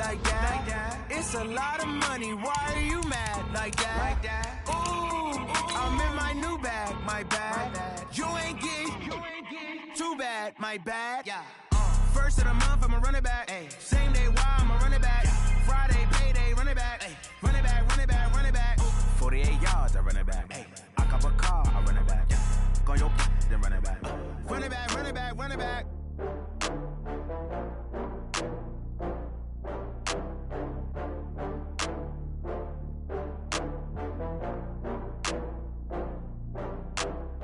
like that. It's a lot of money, why are you mad like that? Ooh, I'm in my new bag, my bad. You ain't get too bad, my bad. First of the month, I'ma run it back. Same day, why I'ma run it back. Friday, payday, run it back. Run it back, run it back, run it back. 48 yards, I run it back. I cop a car, I run it back. Go your then run it back. Run it back, run it back, run it back.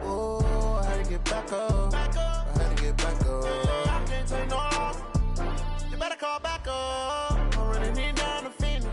Oh, I had to get back up. I had to get back up. I can't take no loss. You better call back up. I really need down to finish.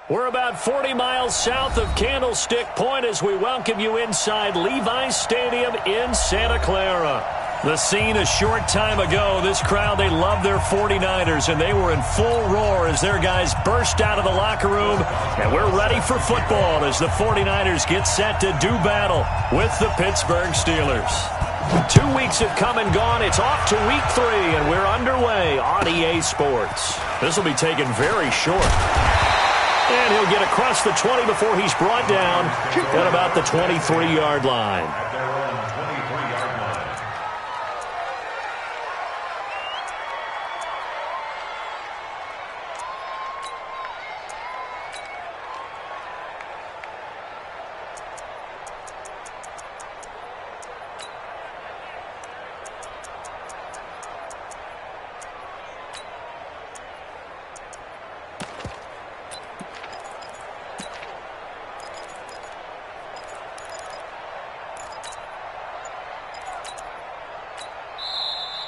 We're about 40 miles south of Candlestick Point as we welcome you inside Levi's Stadium in Santa Clara. The scene a short time ago, this crowd, they love their 49ers, and they were in full roar as their guys burst out of the locker room. And we're ready for football as the 49ers get set to do battle with the Pittsburgh Steelers. 2 weeks have come and gone. It's off to week 3, and we're underway on EA Sports. This will be taken very short. And he'll get across the 20 before he's brought down at about the 23-yard line.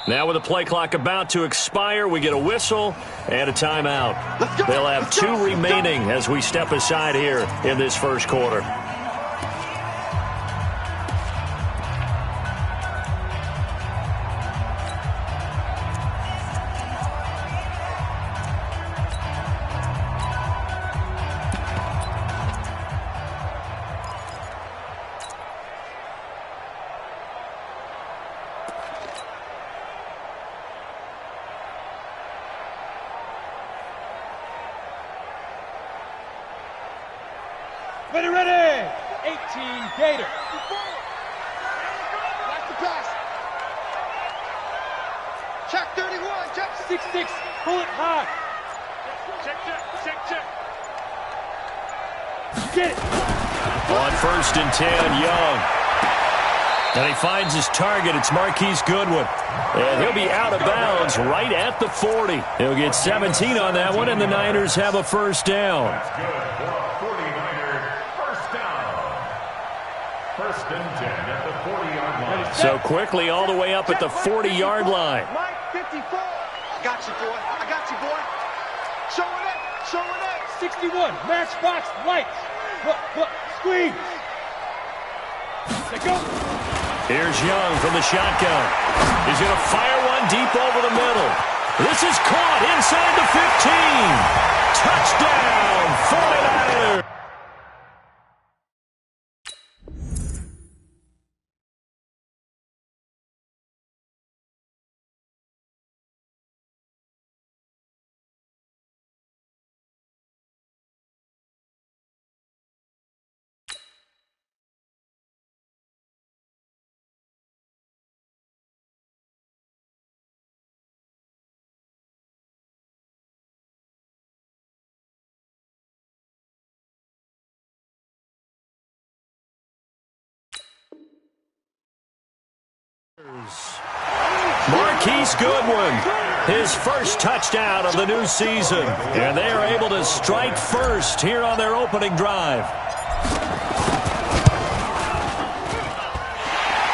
Now with the play clock about to expire, we get a whistle and a timeout. They'll have 2 remaining as we step aside here in this first quarter. Ready, 18 Gator. Watch the pass. Check 31, check 6-6, pull it high. Check. Get it. On 1st and 10, Young. And he finds his target. It's Marquise Goodwin. And he'll be out of bounds right at the 40. He'll get 17 on that one, and the Niners have a first down. That's good for 49ers. First down. 1st and 10 at the 40-yard line. So quickly all the way up at the 40-yard line. Mike 54. I got you, boy. Showing up. 61, matchbox lights. Look, squeeze. Let go. Here's Young from the shotgun. He's going to fire one deep over the middle. This is caught inside the 15. Touchdown, 49ers. Marquise Goodwin, his first touchdown of the new season. And they are able to strike first here on their opening drive.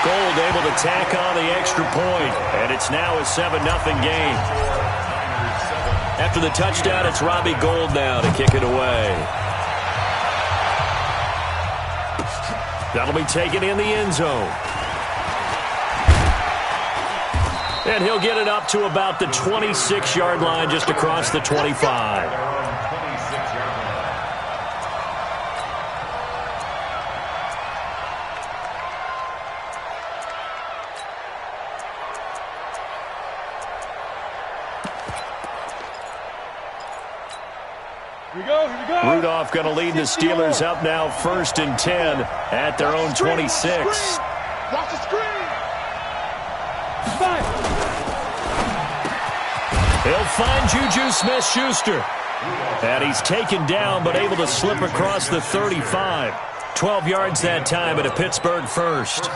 Gold able to tack on the extra point, and it's now a 7-0 game. After the touchdown, it's Robbie Gould now to kick it away. That'll be taken in the end zone. And he'll get it up to about the 26-yard line, just across the 25. Here we go, here we go. Rudolph going to lead the Steelers up now 1st and 10 at their own 26. Watch the screen. Five. He'll find Juju Smith-Schuster. And he's taken down but able to slip across the 35. 12 yards that time at a Pittsburgh first.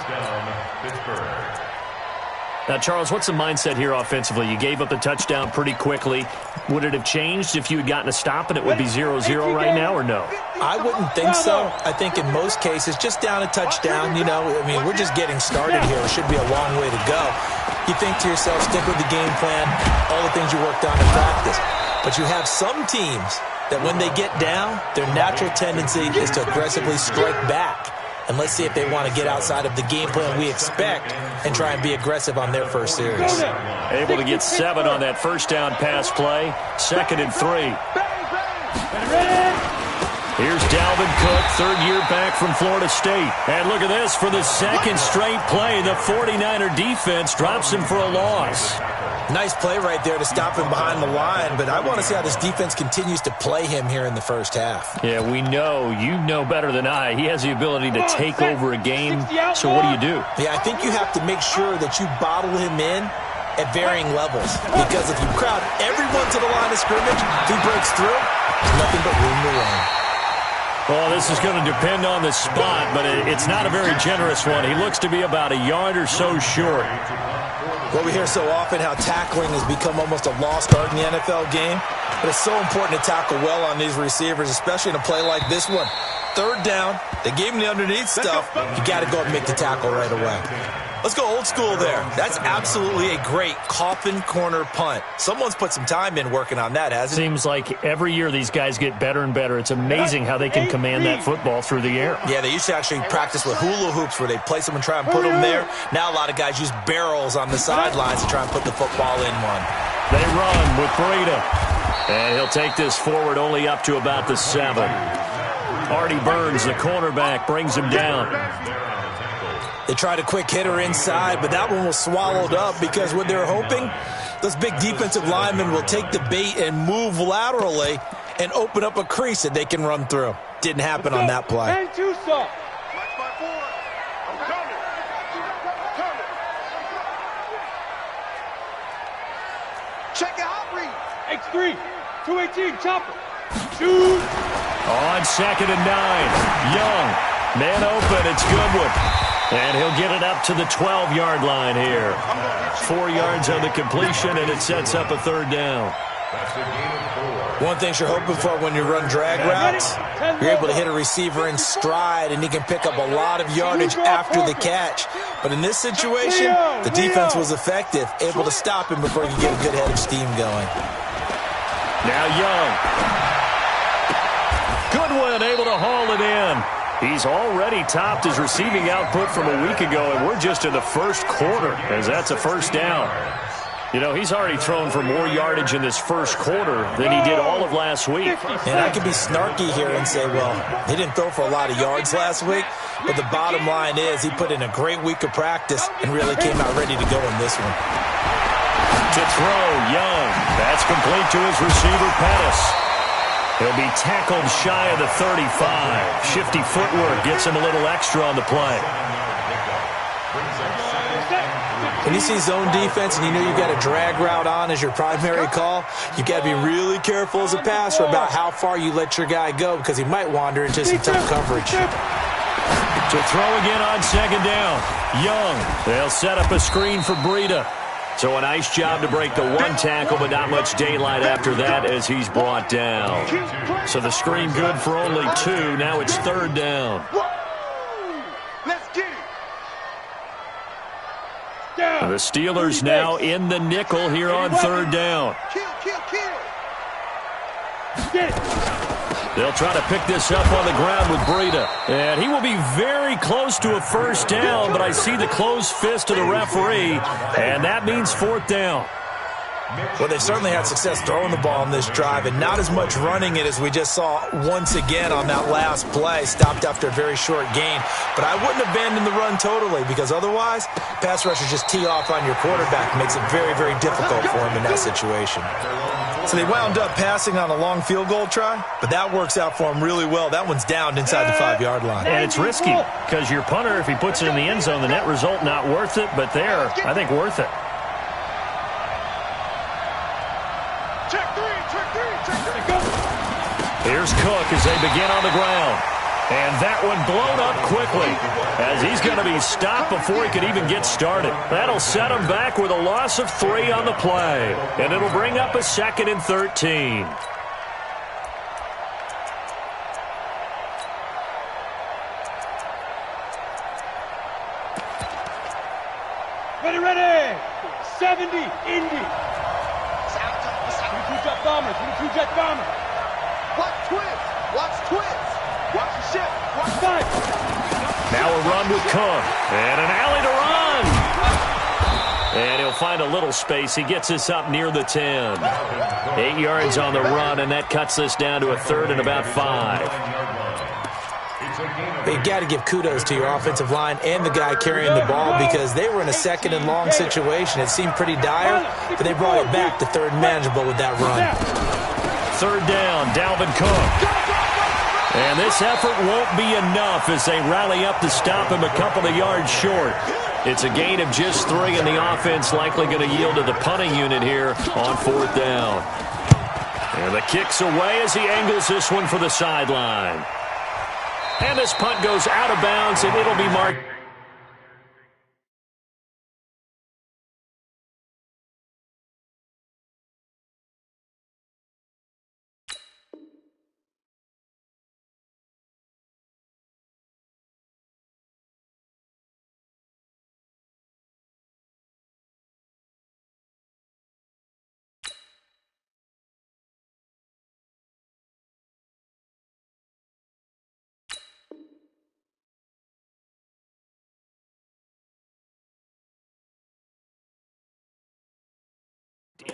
Now, Charles, what's the mindset here offensively? You gave up the touchdown pretty quickly. Would it have changed if you had gotten a stop and it would be 0-0 right now, or no? I wouldn't think so. I think in most cases, just down a touchdown, you know, I mean, we're just getting started here. It should be a long way to go. You think to yourself, stick with the game plan, all the things you worked on in practice. But you have some teams that when they get down, their natural tendency is to aggressively strike back. And let's see if they want to get outside of the game plan we expect and try and be aggressive on their first series. Able to get 7 on that first down pass play. 2nd and 3. Here's Dalvin Cook, third year back from Florida State. And look at this, for the second straight play, the 49er defense drops him for a loss. Nice play right there to stop him behind the line, but I want to see how this defense continues to play him here in the first half. Yeah, we know, you know better than I, he has the ability to take over a game, so what do? Yeah, I think you have to make sure that you bottle him in at varying levels, because if you crowd everyone to the line of scrimmage, if he breaks through, there's nothing but room to run. Well, this is going to depend on the spot, but it's not a very generous one. He looks to be about a yard or so short. Well, we hear so often how tackling has become almost a lost art in the NFL game, but it's so important to tackle well on these receivers, especially in a play like this one. Third down, they gave him the underneath stuff. You got to go and make the tackle right away. Let's go old school there. That's absolutely a great coffin corner punt. Someone's put some time in working on that, hasn't it? Seems like every year these guys get better and better. It's amazing how they can command that football through the air. Yeah, they used to actually practice with hula hoops where they place them and try and put them there. Now a lot of guys use barrels on the sidelines to try and put the football in one. They run with Breida. And he'll take this forward only up to about the 7. Artie Burns, the cornerback, brings him down. They tried a quick hitter inside, but that one was swallowed up because what they're hoping, those big defensive linemen will take the bait and move laterally and open up a crease that they can run through. Didn't happen on that play. And two soft. Watch my boy. I'm coming. Check your hot read. X3. 218. Chopper. Shoot. On 2nd and 9. Young. Man open. It's Goodwin. And he'll get it up to the 12-yard line here. 4 yards on the completion, and it sets up a third down. One thing you're hoping for when you run drag routes, you're able to hit a receiver in stride, and he can pick up a lot of yardage after the catch. But in this situation, the defense was effective, able to stop him before he could get a good head of steam going. Now Young. Goodwin able to haul it in. He's already topped his receiving output from a week ago, and we're just in the first quarter, as that's a first down. You know, he's already thrown for more yardage in this first quarter than he did all of last week. And I could be snarky here and say, well, he didn't throw for a lot of yards last week, but the bottom line is he put in a great week of practice and really came out ready to go in this one. To throw, Young. That's complete to his receiver, Pettis. He'll be tackled shy of the 35. Shifty footwork gets him a little extra on the play. When you see zone defense and you know you've got a drag route on as your primary call, you've got to be really careful as a passer about how far you let your guy go because he might wander into some tough coverage. To throw again on 2nd down. Young. They'll set up a screen for Breida. So a nice job to break the one tackle, but not much daylight after that as he's brought down. So the screen good for only 2. Now it's 3rd down. Let's get it. The Steelers now in the nickel here on 3rd down. Kill. Get it. They'll try to pick this up on the ground with Breida. And he will be very close to a first down, but I see the closed fist of the referee, and that means 4th down. Well, they've certainly had success throwing the ball in this drive, and not as much running it as we just saw once again on that last play, stopped after a very short gain. But I wouldn't abandon the run totally, because otherwise, pass rushers just tee off on your quarterback. Makes it very, very difficult for him in that situation. So they wound up passing on a long field goal try, but that works out for them really well. That one's down inside the 5-yard line. And it's risky because your punter, if he puts it in the end zone, the net result not worth it, but there, I think worth it. Check three, check three, check three. Here's Cook as they begin on the ground. And that one blown up quickly as he's going to be stopped before he could even get started. That'll set him back with a loss of 3 on the play. And it'll bring up a 2nd and 13. Ready. 70, Indy. 22 jet bombers, 22 jet bombers. Watch twins, watch twins. Watch the ship. Watch 5. Now a run with Cook. And an alley to run. And he'll find a little space. He gets this up near the 10. 8 yards on the run, and that cuts this down to a 3rd and about 5. You got to give kudos to your offensive line and the guy carrying the ball because they were in a 2nd and long situation. It seemed pretty dire, but they brought it back to 3rd and manageable with that run. 3rd down, Dalvin Cook. And this effort won't be enough as they rally up to stop him a couple of yards short. It's a gain of just 3, and the offense likely going to yield to the punting unit here on 4th down. And the kick's away as he angles this one for the sideline. And this punt goes out of bounds, and it'll be marked.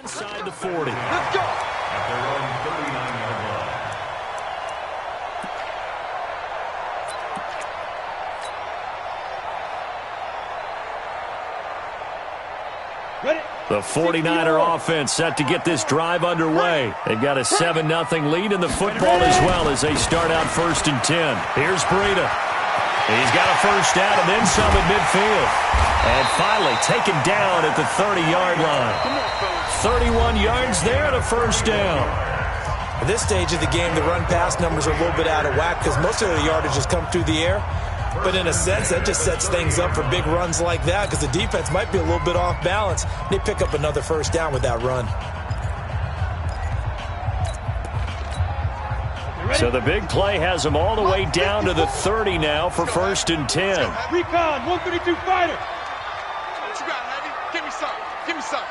Inside the 40. Let's go. At their own 39-yard line. Ready. The 49er offense set to get this drive underway. They've got a 7-0 lead in the football as well as they start out 1st and 10. Here's Breida. He's got a 1st down and then some at midfield. And finally taken down at the 30-yard line. 31 yards there and a 1st down. At this stage of the game, the run-pass numbers are a little bit out of whack because most of the yardage has come through the air. But in a sense, that just sets things up for big runs like that because the defense might be a little bit off balance. They pick up another 1st down with that run. So the big play has them all the way down to the 30 now for 1st and 10. Recon, 132 fighter. What you got, Heavy? Give me some. Give me some.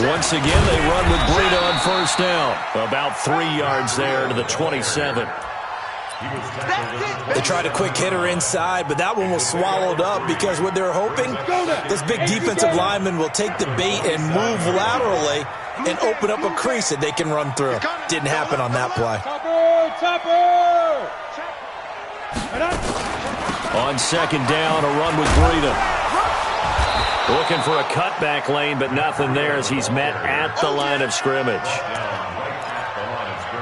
Once again, they run with Breida on 1st down. About 3 yards there to the 27. They tried a quick hitter inside, but that one was swallowed up because what they're hoping, this big defensive lineman will take the bait and move laterally and open up a crease that they can run through. Didn't happen on that play. Topper! On 2nd down, a run with Breida. Looking for a cutback lane, but nothing there as he's met at the line of scrimmage.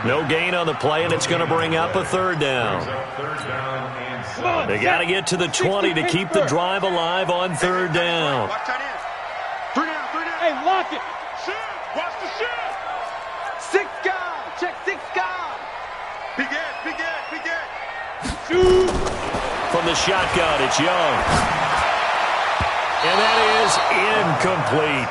No gain on the play, and it's going to bring up a 3rd down. They got to get to the 20 to keep the drive alive on 3rd down. Watch that in. 3 down, 3 down. Hey, lock it. Shit. Watch the shit. 6 guys. Check 6 guys. Big Ed, big Ed, big Ed. Shoot. From the shotgun, it's Young. And that is incomplete.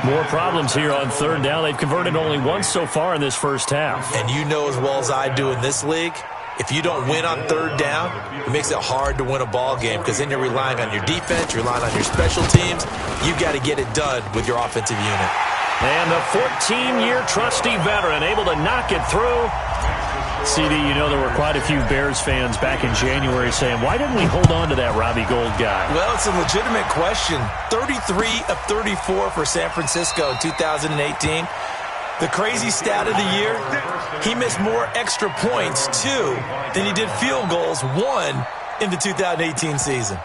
More problems here on 3rd down. They've converted only once so far in this 1st half. And you know as well as I do in this league, if you don't win on 3rd down, it makes it hard to win a ball game because then you're relying on your defense, you're relying on your special teams. You've got to get it done with your offensive unit. And the 14-year trusty veteran able to knock it through. CD, you know there were quite a few Bears fans back in January saying, why didn't we hold on to that Robbie Gould guy? Well, it's a legitimate question. 33 of 34 for San Francisco in 2018. The crazy stat of the year, he missed more extra points, 2, than he did field goals, 1, in the 2018 season.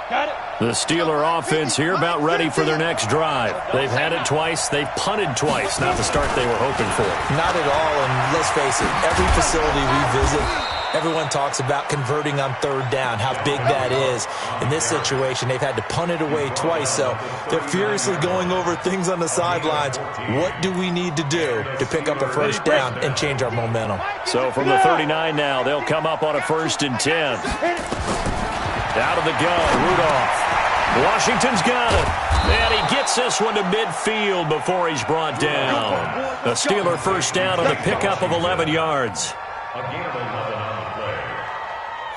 Got it. The Steeler offense here about ready for their next drive. They've had it twice. They've punted twice. Not the start they were hoping for. Not at all, and let's face it, every facility we visit, everyone talks about converting on third down, how big that is. In this situation, they've had to punt it away twice, so they're furiously going over things on the sidelines. What do we need to do to pick up a first down and change our momentum? So from the 39 now, they'll come up on a 1st and 10. Out of the gun, Rudolph. Washington's got it. And he gets this one to midfield before he's brought down. A Steeler first down on a pickup of 11 yards. A gain of 11 on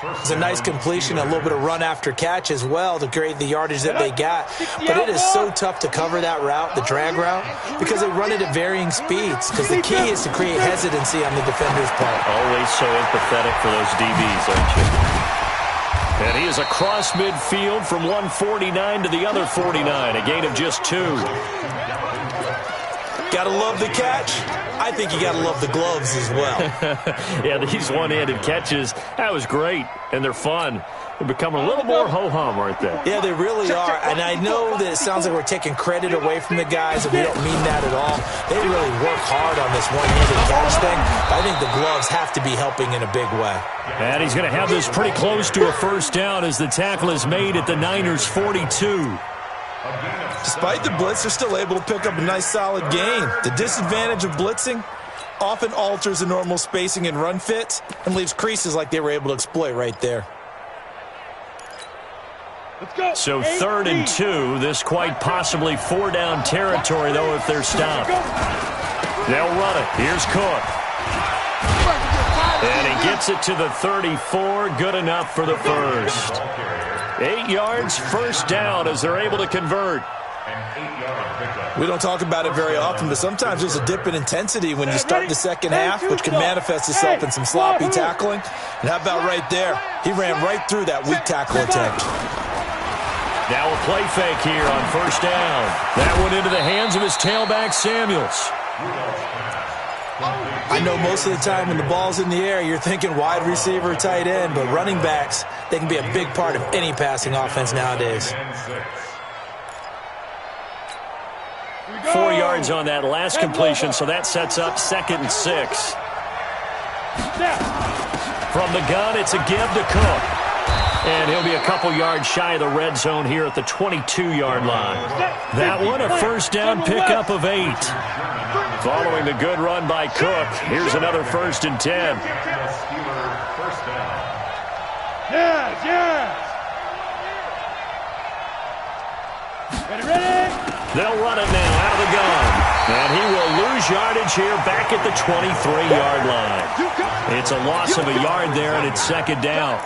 the play. It's a nice completion, a little bit of run after catch as well to create the yardage that they got. But it is so tough to cover that route, the drag route, because they run it at varying speeds. Because the key is to create hesitancy on the defender's part. Always so empathetic for those DBs, aren't you? And he is across midfield from 149 to the other 49, a gain of just 2. Gotta love the catch. I think you gotta love the gloves as well. Yeah, these one-handed catches, that was great, and they're fun. They're becoming a little more ho-hum, aren't they? Yeah, they really are. And I know that it sounds like we're taking credit away from the guys, and we don't mean that at all. They really work hard on this one-handed catch thing. But I think the gloves have to be helping in a big way. And he's going to have this pretty close to a first down as the tackle is made at the Niners' 42. Despite the blitz, they're still able to pick up a nice solid gain. The disadvantage of blitzing often alters the normal spacing and run fits and leaves creases like they were able to exploit right there. So 3rd and 2, this quite possibly 4-down territory, though, if they're stopped. They'll run it. Here's Cook. And he gets it to the 34. Good enough for the first. 8 yards, first down as they're able to convert. We don't talk about it very often, but sometimes there's a dip in intensity when you start the second half, which can manifest itself in some sloppy tackling. And how about right there? He ran right through that weak tackle attempt. Now a play fake here on first down. That went into the hands of his tailback, Samuels. I know most of the time when the ball's in the air, you're thinking wide receiver, tight end, but running backs, they can be a big part of any passing offense nowadays. 4 yards on that last completion, so that sets up 2nd and 6. From the gun, it's a give to Cook. And he'll be a couple yards shy of the red zone here at the 22-yard line. That one, a first down pickup of 8. Following the good run by Cook, here's another 1st and 10. Yes. Ready? They'll run it now out of the gun. And he will lose yardage here back at the 23-yard line. It's a loss of a yard there, and it's 2nd down.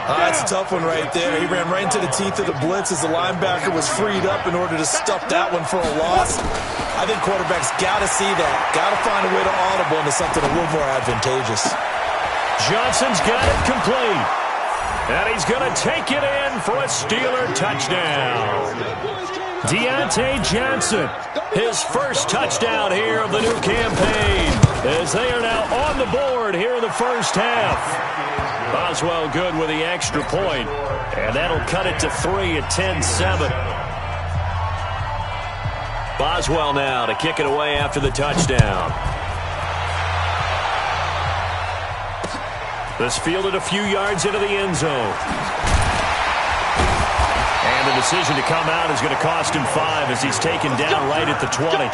That's a tough one right there. He ran right into the teeth of the blitz as the linebacker was freed up in order to stuff that one for a loss. I think quarterbacks got to see that. Got to find a way to audible into something a little more advantageous. Johnson's got it complete. And he's going to take it in for a Steeler touchdown. Deontay Johnson, his first touchdown here of the new campaign, as they are now on the board here in the first half. Boswell good with the extra point, and that'll cut it to 3 at 10-7. Boswell now to kick it away after the touchdown. This fielded a few yards into the end zone. And the decision to come out is going to cost him 5 as he's taken down right at the 20.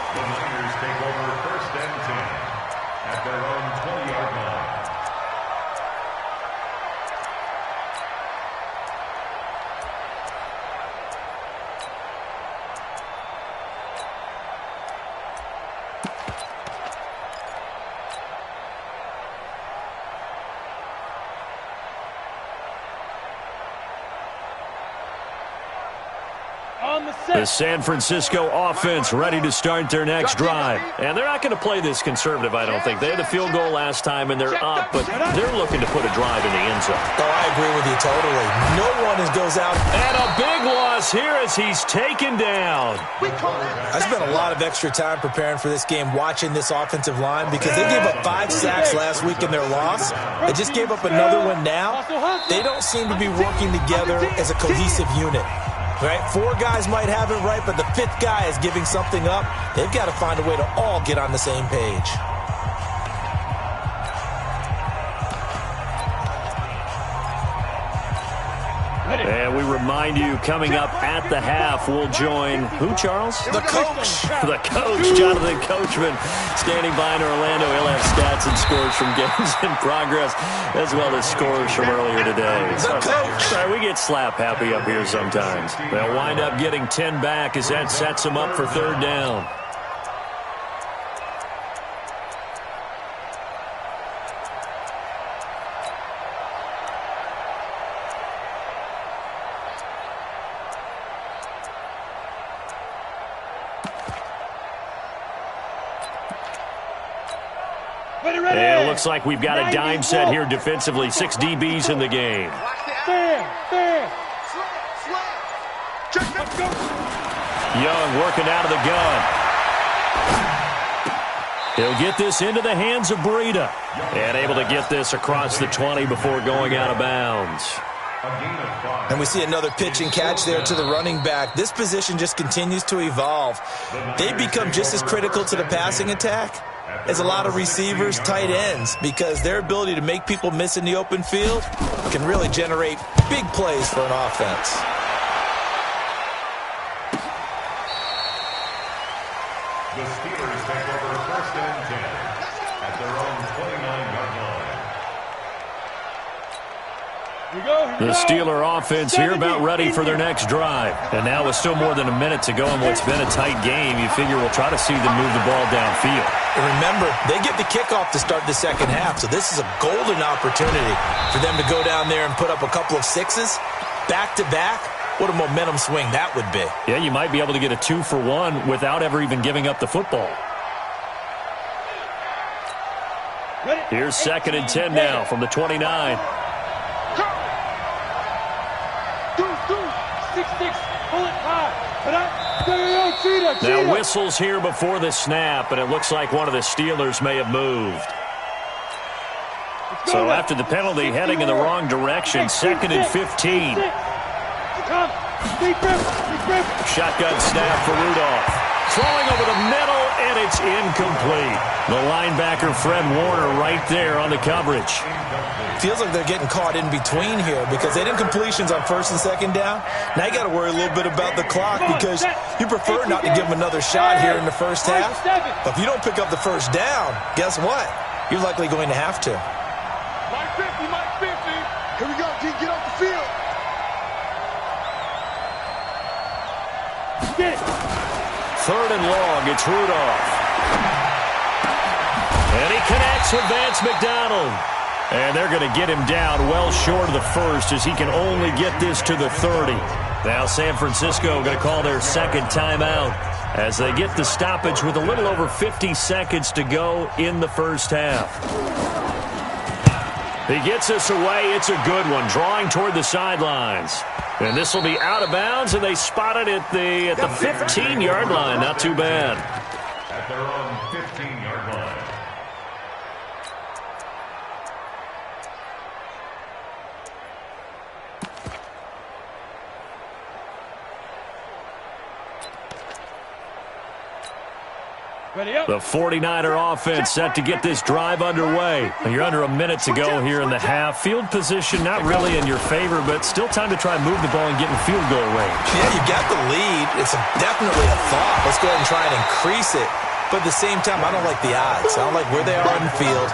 The San Francisco offense ready to start their next drive. And they're not going to play this conservative, I don't think. They had the field goal last time, and they're up, but they're looking to put a drive in the end zone. Oh, I agree with you totally. No one goes out. And a big loss here as he's taken down. I spent a lot of extra time preparing for this game watching this offensive line because they gave up 5 sacks last week in their loss. They just gave up another one now. They don't seem to be working together as a cohesive unit. Right? 4 guys might have it right, but the 5th guy is giving something up. They've got to find a way to all get on the same page. And we remind you, coming up at the half, we'll join who, Charles? The coach. The coach, Jonathan Coachman, standing by in Orlando. He'll have stats and scores from games in progress, as well as scores from earlier today. The coach. Sorry, we get slap happy up here sometimes. They'll wind up getting 10 back as that sets them up for 3rd down. And it looks like we've got a dime set here defensively. 6 DBs in the game. Young working out of the gun. He'll get this into the hands of Breida. And able to get this across the 20 before going out of bounds. And we see another pitch and catch there to the running back. This position just continues to evolve. They become just as critical to the passing attack as a lot of receivers, tight ends, because their ability to make people miss in the open field can really generate big plays for an offense. The Steelers take over 1st and 10 at their own 29-yard line. The Steeler offense here about ready for their next drive. And now with still more than a minute to go in what's been a tight game, you figure we'll try to see them move the ball downfield. And remember, they get the kickoff to start the second half, so this is a golden opportunity for them to go down there and put up a couple of 6s back-to-back. What a momentum swing that would be. Yeah, you might be able to get a 2-for-1 without ever even giving up the football. Here's 2nd and 10 now from the 29. Now whistles here before the snap, and it looks like one of the Steelers may have moved. So after the penalty, heading in the wrong direction, 2nd and 15. Shotgun snap for Rudolph. Throwing over the middle, and it's incomplete. The linebacker, Fred Warner, right there on the coverage. Feels like they're getting caught in between here because they did completions on 1st and 2nd down. Now you got to worry a little bit about the clock because you prefer not to give them another shot here in the first half. But if you don't pick up the 1st down, guess what? You're likely going to have to. Mike 50, Mike 50. Here we go, D, get off the field. Get it. 3rd and long, it's Rudolph. And he connects with Vance McDonald. And they're going to get him down well short of the 1st as he can only get this to the 30. Now San Francisco going to call their 2nd timeout as they get the stoppage with a little over 50 seconds to go in the 1st half. He gets this away. It's a good one, drawing toward the sidelines. And this will be out of bounds, and they spot it at the 15-yard line. Not too bad. At their own 15-yard line. The 49er offense set to get this drive underway. You're under a minute to go here in the half. Field position not really in your favor, but still time to try and move the ball and get in field goal range. Yeah, you got the lead. It's definitely a thought. Let's go ahead and try and increase it. But at the same time, I don't like the odds. I don't like where they are in the field.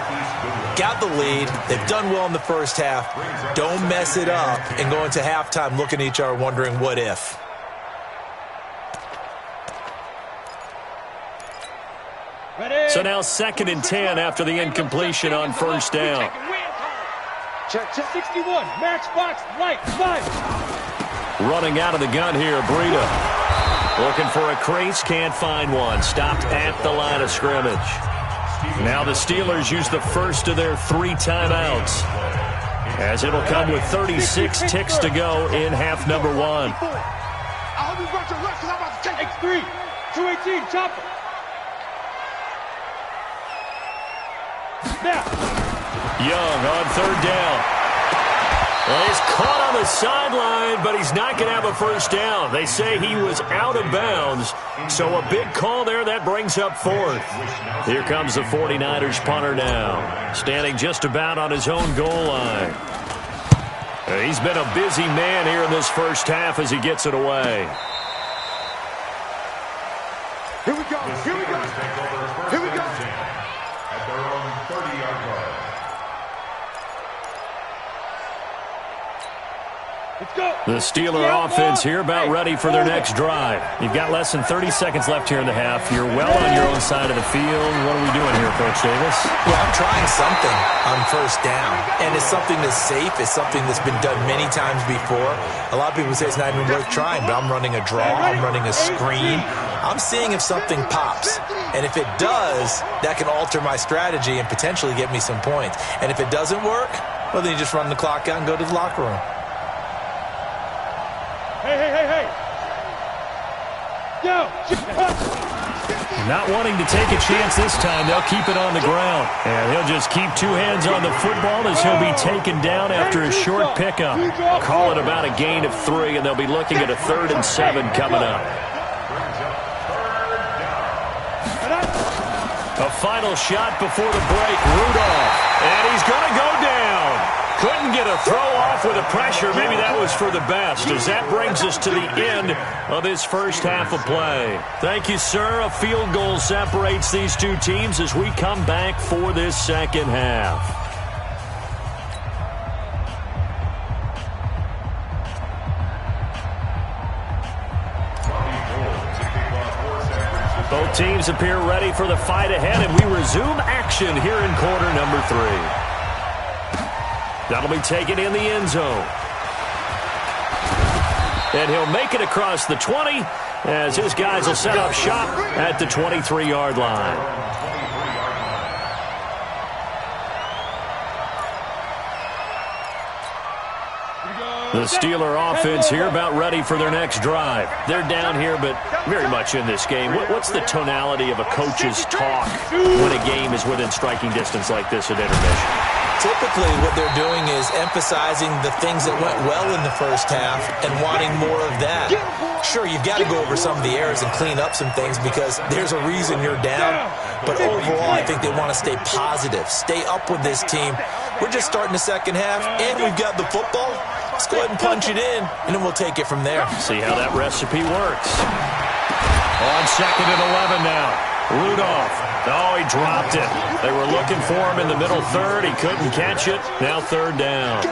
Got the lead. They've done well in the first half. Don't mess it up and go into halftime looking at each other wondering what if. So now 2nd and 10 after the incompletion on 1st down. Check 61, match box, right, 5. Running out of the gun here, Breida. Looking for a crease, can't find one. Stopped at the line of scrimmage. Now the Steelers use the first of their 3 timeouts, as it'll come with 36 ticks to go in half number 1. I hope you brought your rush because I'm about to take X3, 218, chopper. Now. Young on 3rd down. Well, he's caught on the sideline, but he's not going to have a first down. They say he was out of bounds, so a big call there. That brings up 4th. Here comes the 49ers punter now, standing just about on his own goal line. He's been a busy man here in this first half as he gets it away. Here we go. Here we go. Here we go. At their own 30-yard line. The Steeler offense here about ready for their next drive. You've got less than 30 seconds left here in the half. You're well on your own side of the field. What are we doing here, Coach Davis? Well, I'm trying something on first down, and it's something that's safe. It's something that's been done many times before. A lot of people say it's not even worth trying, but I'm running a draw. I'm running a screen. I'm seeing if something pops, and if it does, that can alter my strategy and potentially get me some points. And if it doesn't work, well, then you just run the clock out and go to the locker room. Hey. Yo. Not wanting to take a chance this time, they'll keep it on the ground. And he'll just keep 2 hands on the football as he'll be taken down after a short pickup. Call it about a gain of 3, and they'll be looking at a 3rd and 7 coming up. A final shot before the break, Rudolph. And he's going to go down. Couldn't get a throw off with the pressure. Maybe that was for the best, as that brings us to the end of this first half of play. Thank you, sir. A field goal separates these 2 teams as we come back for this second half. Both teams appear ready for the fight ahead, and we resume action here in quarter number 3. That'll be taken in the end zone. And he'll make it across the 20 as his guys will set up shop at the 23-yard line. The Steeler offense here about ready for their next drive. They're down here, but very much in this game. What's the tonality of a coach's talk when a game is within striking distance like this at intermission? Typically, what they're doing is emphasizing the things that went well in the first half and wanting more of that. Sure, you've got to go over some of the errors and clean up some things because there's a reason you're down. But overall, I think they want to stay positive, stay up with this team. We're just starting the second half, and we've got the football. Let's go ahead and punch it in, and then we'll take it from there. See how that recipe works. On 2nd and 11 now. Rudolph. Oh, he dropped it. They were looking for him in the middle 3rd. He couldn't catch it. Now 3rd down.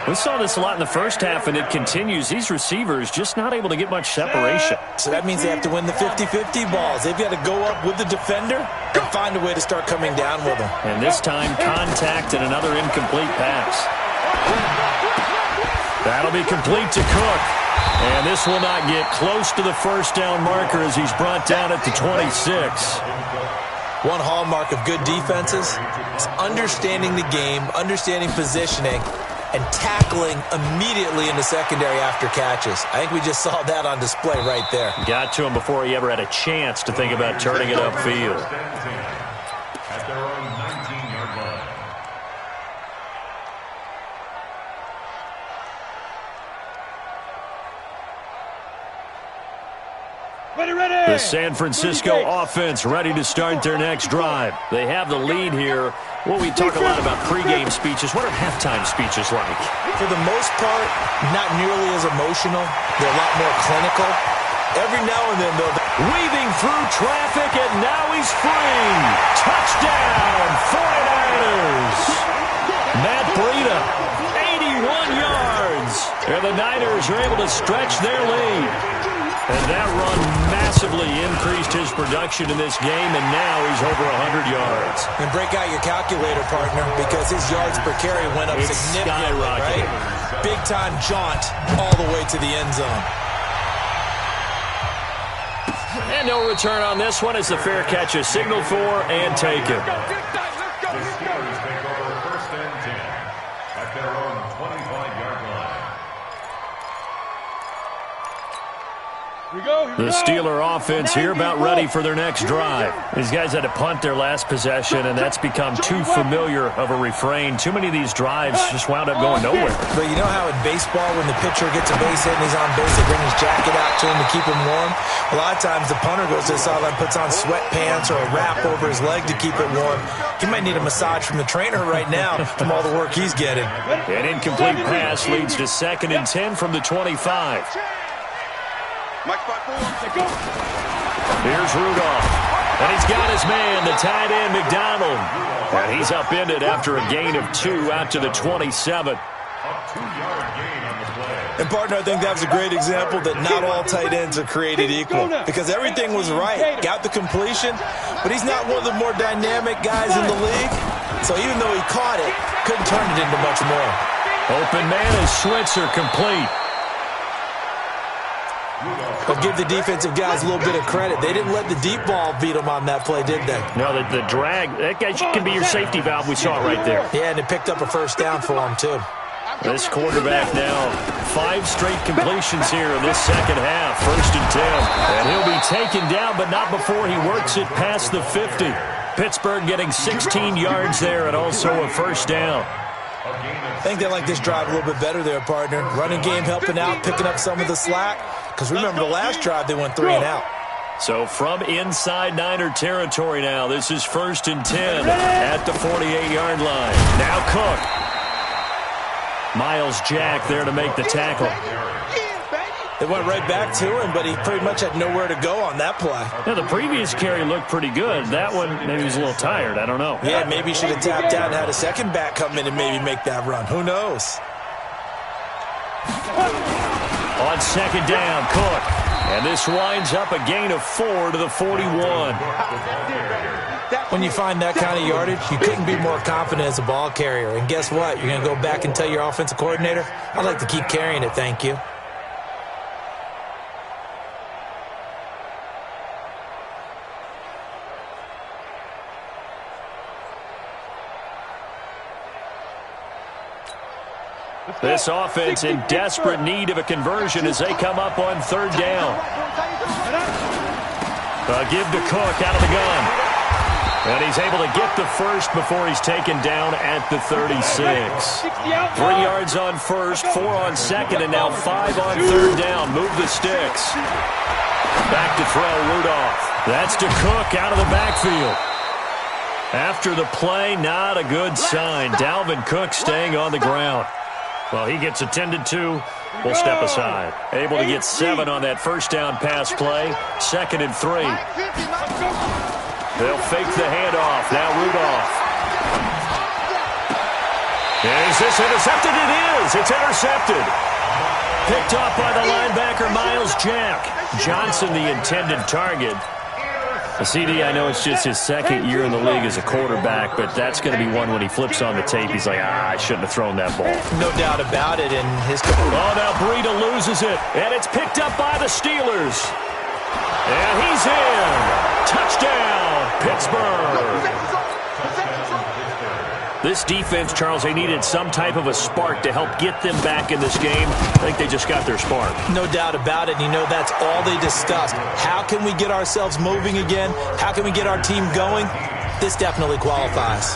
We saw this a lot in the first half, and it continues. These receivers just not able to get much separation. So that means they have to win the 50-50 balls. They've got to go up with the defender and find a way to start coming down with them. And this time, contact and another incomplete pass. That'll be complete to Cook. And this will not get close to the first down marker as he's brought down at the 26. One hallmark of good defenses is understanding the game, understanding positioning, and tackling immediately in the secondary after catches. I think we just saw that on display right there. Got to him before he ever had a chance to think about turning it upfield. At their own 19-yard line. The San Francisco offense ready to start their next drive. They have the lead here. Well, we talk a lot about pregame speeches. What are halftime speeches like? For the most part, not nearly as emotional. They're a lot more clinical. Every now and then, they'll weaving through traffic, and now he's free. Touchdown, 49ers. Matt Breida, 81 yards. And the Niners are able to stretch their lead. And that run massively increased his production in this game, and now he's over 100 yards. And break out your calculator, partner, because his yards per carry went up significantly, right? Big-time jaunt all the way to the end zone. And no return on this one as the fair catch is signaled for and taken. The Steelers take over 1st and 10 at their own 25-yard line. The Steeler offense here about ready for their next drive. These guys had to punt their last possession, and that's become too familiar of a refrain. Too many of these drives just wound up going nowhere. But you know how in baseball, when the pitcher gets a base hit and he's on base, they bring his jacket out to him to keep him warm? A lot of times the punter goes to the sideline, puts on sweatpants or a wrap over his leg to keep it warm. He might need a massage from the trainer right now from all the work he's getting. An incomplete pass leads to 2nd and 10 from the 25. Here's Rudolph. And he's got his man, the tight end, McDonald. And he's upended after a gain of 2 out to the 27. A 2-yard gain on the play. And, partner, I think that was a great example that not all tight ends are created equal. Because everything was right. Got the completion, but he's not one of the more dynamic guys in the league. So even though he caught it, couldn't turn it into much more. Open man is Switzer complete. But give the defensive guys a little bit of credit. They didn't let the deep ball beat them on that play, did they? No, the drag, that guy can be your safety valve. We saw it right there. Yeah, and it picked up a first down for him, too. This quarterback now, 5 straight completions here in this second half. 1st and 10. And he'll be taken down, but not before he works it past the 50. Pittsburgh getting 16 yards there and also a first down. I think they like this drive a little bit better there, partner. Running game helping out, picking up some of the slack. Because remember, the last drive they went 3 and out. So from inside Niner territory now, this is 1st and 10 at the 48-yard line. Now Cook. Miles Jack there to make the tackle. They went right back to him, but he pretty much had nowhere to go on that play. Yeah, the previous carry looked pretty good. That one, maybe he was a little tired. I don't know. Yeah, maybe he should have tapped out and had a second back come in and maybe make that run. Who knows? On 2nd down, Cook. And this winds up a gain of 4 to the 41. When you find that kind of yardage, you couldn't be more confident as a ball carrier. And guess what? You're going to go back and tell your offensive coordinator, I'd like to keep carrying it, thank you. This offense in desperate need of a conversion as they come up on 3rd down. Give to Cook out of the gun. And he's able to get the first before he's taken down at the 36. 3 yards on 1st, 4 on 2nd, and now 5 on 3rd down. Move the sticks. Back to throw, Rudolph. That's to Cook out of the backfield. After the play, not a good sign. Dalvin Cook staying on the ground. Well, he gets attended to. We'll step aside. Able to get 7 on that first down pass play. 2nd and 3. They'll fake the handoff. Now Rudolph. Is this intercepted? It is. It's intercepted. Picked off by the linebacker, Miles Jack. Johnson, the intended target. CD, I know it's just his 2nd year in the league as a quarterback, but that's going to be one when he flips on the tape. He's like, I shouldn't have thrown that ball. No doubt about it. And his Oh, now Breida loses it, and it's picked up by the Steelers. And he's in. Touchdown, Pittsburgh. This defense, Charles, they needed some type of a spark to help get them back in this game. I think they just got their spark. No doubt about it. And you know, that's all they discussed. How can we get ourselves moving again? How can we get our team going? This definitely qualifies.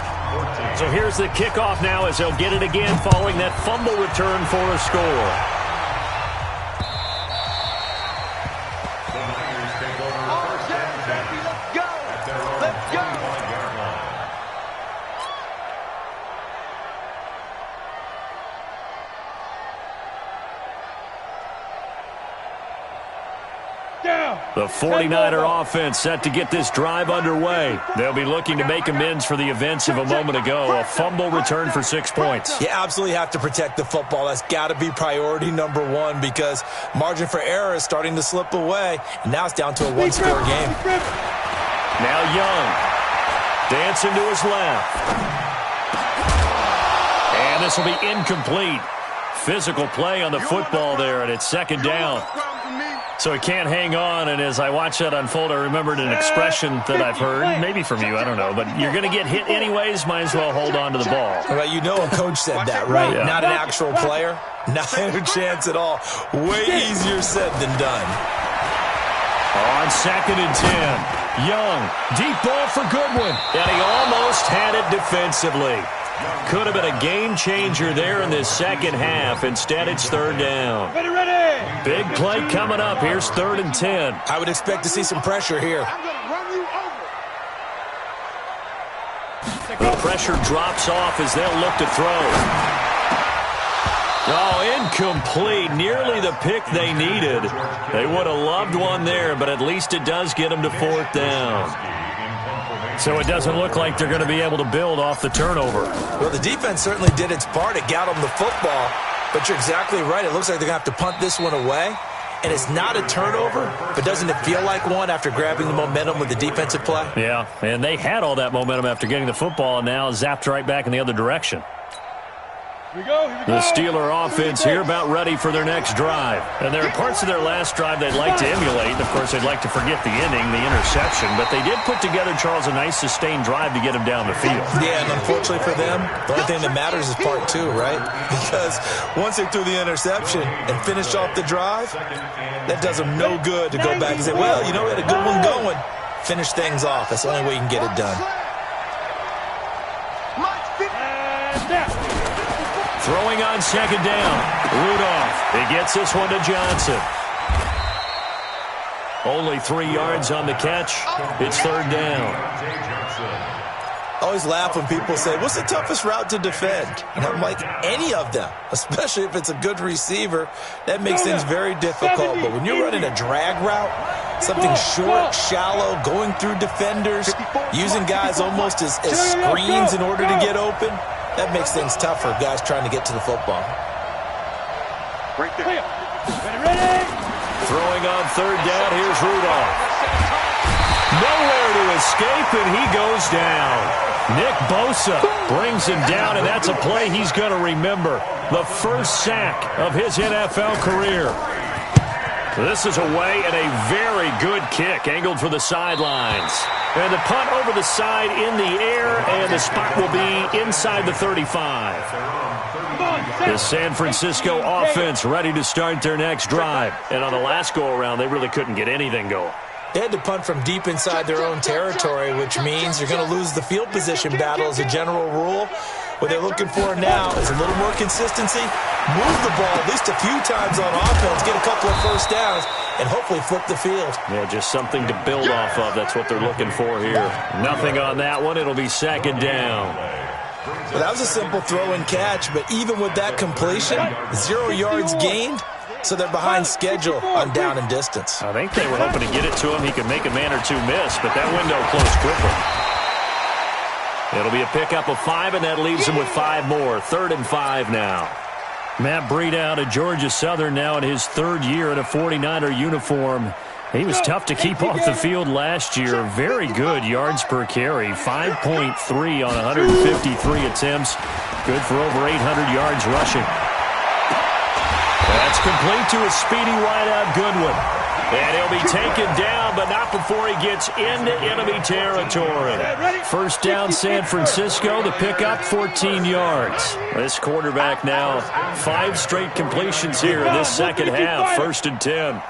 So here's the kickoff now as they'll get it again following that fumble return for a score. The 49er offense set to get this drive underway. They'll be looking to make amends for the events of a moment ago. A fumble return for 6 points. You absolutely have to protect the football. That's got to be priority number 1 because margin for error is starting to slip away. And now it's down to a 1-score game. Now Young. Dancing to his left. And this will be incomplete. Physical play on the football there, and it's 2nd down. So he can't hang on, and as I watch that unfold, I remembered an expression that I've heard, maybe from you, I don't know, but you're going to get hit anyways, might as well hold on to the ball. Well, you know a coach said that, right? Yeah. Not an actual player. Not a chance at all. Way easier said than done. On 2nd and 10, Young, deep ball for Goodwin, and he almost had it defensively. Could have been a game changer there in this second half. Instead, it's 3rd down. Ready. Big play coming up. Here's 3rd and 10. I would expect to see some pressure here. I'm going to run you over. The pressure drops off as they'll look to throw. Oh, incomplete. Nearly the pick they needed. They would have loved one there, but at least it does get them to 4th down. So it doesn't look like they're going to be able to build off the turnover. Well, the defense certainly did its part. It got them the football. But you're exactly right. It looks like they're going to have to punt this one away. And it's not a turnover, but doesn't it feel like one after grabbing the momentum with the defensive play? Yeah, and they had all that momentum after getting the football and now zapped right back in the other direction. Here we go. The Steeler offense here about ready for their next drive. And there are parts of their last drive they'd like to emulate. Of course, they'd like to forget the ending, the interception. But they did put together, Charles, a nice sustained drive to get them down the field. Yeah, and unfortunately for them, the only thing that matters is part 2, right? Because once they threw the interception and finished off the drive, that does them no good to go back and say, well, you know, we had a good one going. Finish things off. That's the only way you can get it done. Throwing on 2nd down. Rudolph. He gets this one to Johnson. Only 3 yards on the catch. It's 3rd down. I always laugh when people say, what's the toughest route to defend? And I'm like, any of them, especially if it's a good receiver. That makes things very difficult. But when you're running a drag route, something short, shallow, going through defenders, using guys almost as screens in order to get open, that makes things tough for guys trying to get to the football. Right there. Ready. Throwing on 3rd down, here's Rudolph. Nowhere to escape, and he goes down. Nick Bosa brings him down, and that's a play he's going to remember. The first sack of his NFL career. This is away and a very good kick, angled for the sidelines. And the punt over the side in the air, and the spot will be inside the 35. The San Francisco offense ready to start their next drive. And on the last go-around, they really couldn't get anything going. They had to punt from deep inside their own territory, which means you're going to lose the field position battle as a general rule. What they're looking for now is a little more consistency, move the ball at least a few times on offense, get a couple of first downs, and hopefully flip the field. Yeah, just something to build off of. That's what they're looking for here. Nothing on that one. It'll be 2nd down. Well, that was a simple throw and catch, but even with that completion, 0 yards gained, so they're behind schedule on down and distance. I think they were hoping to get it to him. He could make a man or two miss, but that window closed quickly. It'll be a pickup of 5, and that leaves them with 5 more. 3rd and 5 now. Matt Breida out of Georgia Southern now in his 3rd year in a 49er uniform. He was tough to keep off the field last year. Very good yards per carry. 5.3 on 153 attempts. Good for over 800 yards rushing. That's complete to a speedy wideout Goodwin. And he'll be taken down, but not before he gets into enemy territory. First down, San Francisco. The pickup, 14 yards. This quarterback now, 5 straight completions here in this second half. 1st and 10.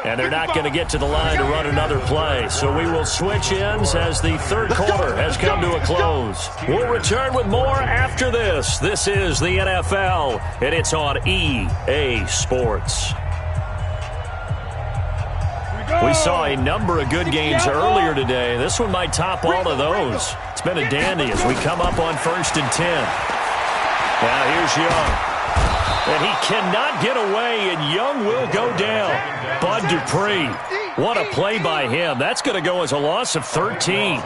And they're not going to get to the line to run another play. So we will switch ends as the 3rd quarter has come to a close. We'll return with more after this. This is the NFL, and it's on EA Sports. We saw a number of good games earlier today. This one might top all of those. It's been a dandy as we come up on 1st and 10. Now here's Young. And he cannot get away, and Young will go down. Bud Dupree What a play by him. That's going to go as a loss of 13.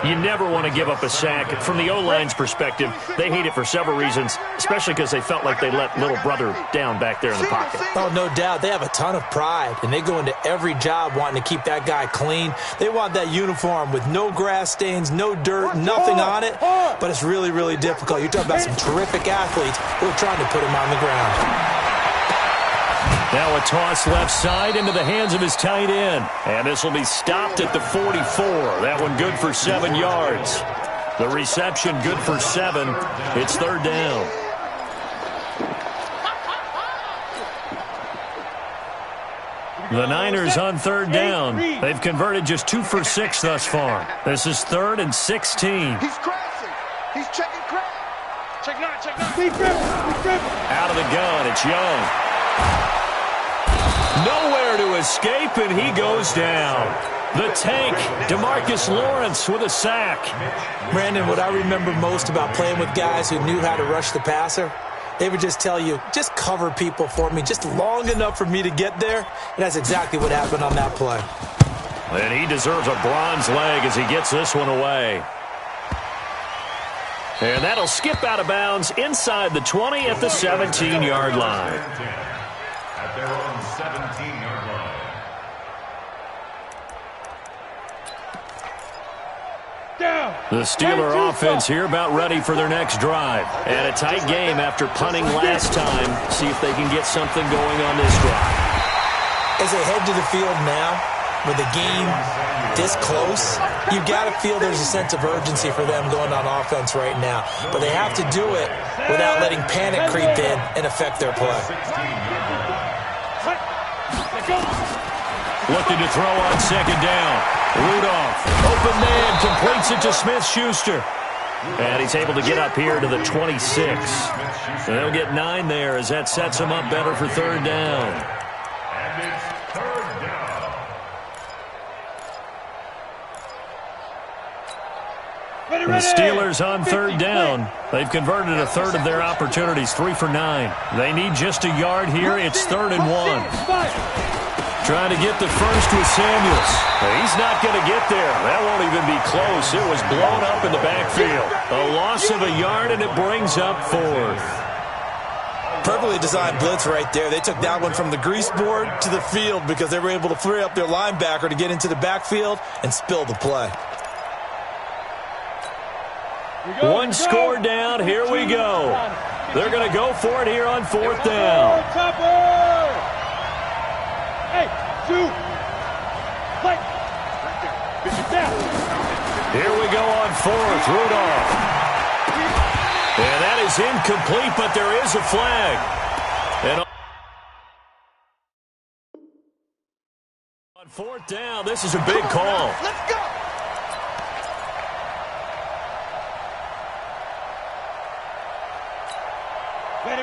You never want to give up a sack. From the O-line's perspective, they hate it for several reasons, especially because they felt like they let little brother down back there in the pocket. Oh, no doubt. They have a ton of pride, and they go into every job wanting to keep that guy clean. They want that uniform with no grass stains, no dirt, nothing on it, but it's really, really difficult. You're talking about some terrific athletes who are trying to put him on the ground. Now a toss left side into the hands of his tight end. And this will be stopped at the 44. That one good for 7 yards. The reception good for 7. It's third down. The Niners on third down. They've converted just 2 for 6 thus far. This is 3rd and 16. He's crashing. He's checking crash. Check 9, check 9. Out of the gun, it's Young. Nowhere to escape, and he goes down. The tank, DeMarcus Lawrence with a sack. Brandon, what I remember most about playing with guys who knew how to rush the passer, they would just tell you, just cover people for me, just long enough for me to get there. And that's exactly what happened on that play. And he deserves a bronze leg as he gets this one away. And that'll skip out of bounds inside the 20 at the 17-yard line. At their own 17-yard line. The Steeler offense here about ready for their next drive. And a tight game after punting last time. See if they can get something going on this drive. As they head to the field now, with the game this close, you've got to feel there's a sense of urgency for them going on offense right now. But they have to do it without letting panic creep in and affect their play. Looking to throw on second down. Rudolph, open man, completes it to Smith-Schuster. And he's able to get up here to the 26. And they'll get 9 there as that sets him up better for third down. And it's third down. The Steelers on third down. They've converted a third of their opportunities, 3 for 9. They need just a yard here. It's 3rd and 1. Trying to get the first with Samuels. He's not going to get there. That won't even be close. It was blown up in the backfield. A loss of a yard, and it brings up 4th. Perfectly designed blitz right there. They took that one from the grease board to the field because they were able to free up their linebacker to get into the backfield and spill the play. One score down. Here we go. They're going to go for it here on 4th down. Here we go on 4th. Rudolph. And that is incomplete, but there is a flag. And on 4th down, this is a big call. Let's go.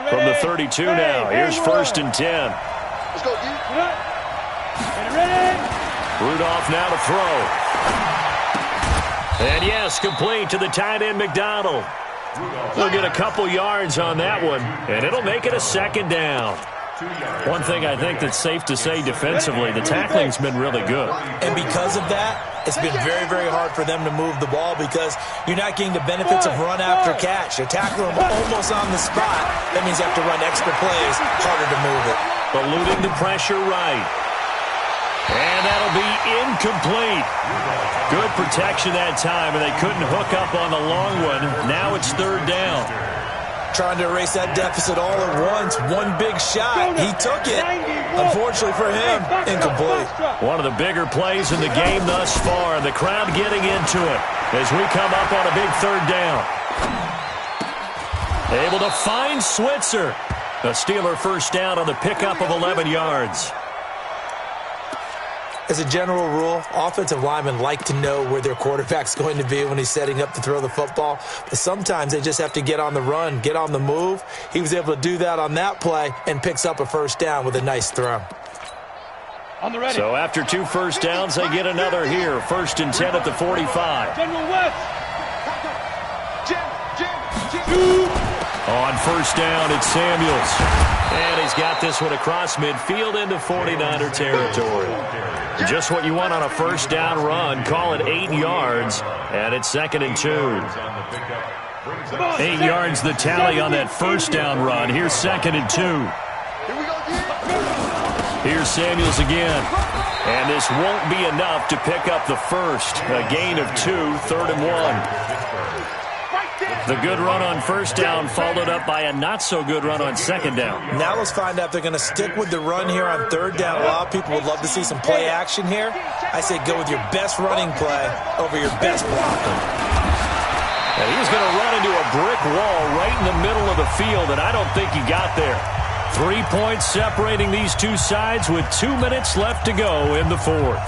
From the 32 now, here's 1st and 10. Let's go, D. Rudolph now to throw. And yes, complete to the tight end, McDonald. They'll get a couple yards on that one, and it'll make it a 2nd down. One thing I think that's safe to say defensively, the tackling's been really good. And because of that, it's been very, very hard for them to move the ball because you're not getting the benefits of run after catch. You're tackling them almost on the spot. That means you have to run extra plays, harder to move it. Eluding the pressure right. And that'll be incomplete. Good protection that time, and they couldn't hook up on the long one. Now it's 3rd down. Trying to erase that deficit all at once. One big shot. He took it. Unfortunately for him, incomplete. One of the bigger plays in the game thus far. The crowd getting into it as we come up on a big 3rd down. Able to find Switzer. A Steeler first down on the pickup of 11 yards. As a general rule, offensive linemen like to know where their quarterback's going to be when he's setting up to throw the football. But sometimes they just have to get on the run, get on the move. He was able to do that on that play and picks up a first down with a nice throw. So after 2 first downs, they get another here. 1st and 10 at the 45. On first down, it's Samuels. And he's got this one across midfield into 49er territory. Just what you want on a first down run. Call it 8 yards, and it's 2nd and 2. 8 yards the tally on that first down run. Here's 2nd and 2. Here's Samuels again. And this won't be enough to pick up the first. A gain of 2, 3rd and 1. The good run on first down followed up by a not-so-good run on second down. Now let's find out if they're going to stick with the run here on third down. A lot of people would love to see some play action here. I say go with your best running play over your best blocker. And he's going to run into a brick wall right in the middle of the field, and I don't think he got there. 3 points separating these two sides with 2 minutes left to go in the fourth.